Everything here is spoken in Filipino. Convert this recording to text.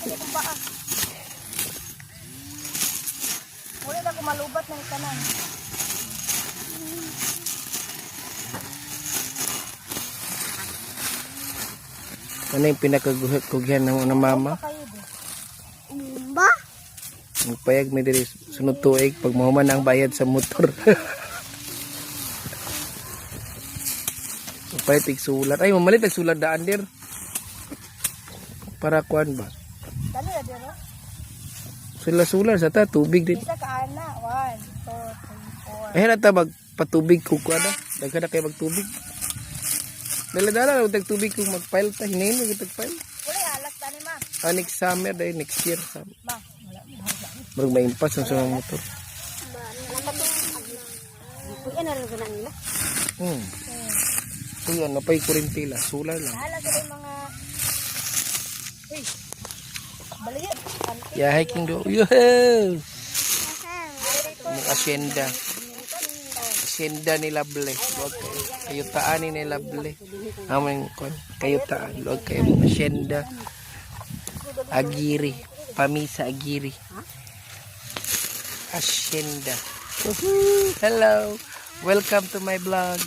Hindi ko paa. Muli na kumalubat ng kanan. Ano yung pinakagugyan ng mama? Ba? Magpayag may diri sunod tuig pag mahuman ang bayad sa motor. Magpayag tigsulat. Ay, mamalit tigsulat daan dir. Para kuan ba? Dali na dito. Sulat sa ta tubig din. Isa ka ana. 1, 2, 3, 4. Ay nata magpatubig ko kuan na. Daghan na kay magtubig. Dala-dala tag tubig kung magpile ta hinayin mo tag-pile. Wala alas tani ma. Next summer dahil next year summer. Ma. Marag maimpas ang sa motor. Kuya na rin ganang nila. So yan, napay kurintila. Solar lang. Hala sila yung mga... Uy! Baliyan. Yeah, hiking do. Yoo-hoo! Ang asyenda. Asyenda ni Lable. Okay. Kayutaan ni Lable. Aming kayutaan. Okay. Asyenda. Agiri. Pamisa Agiri. Asyenda. Hello. Welcome to my vlog.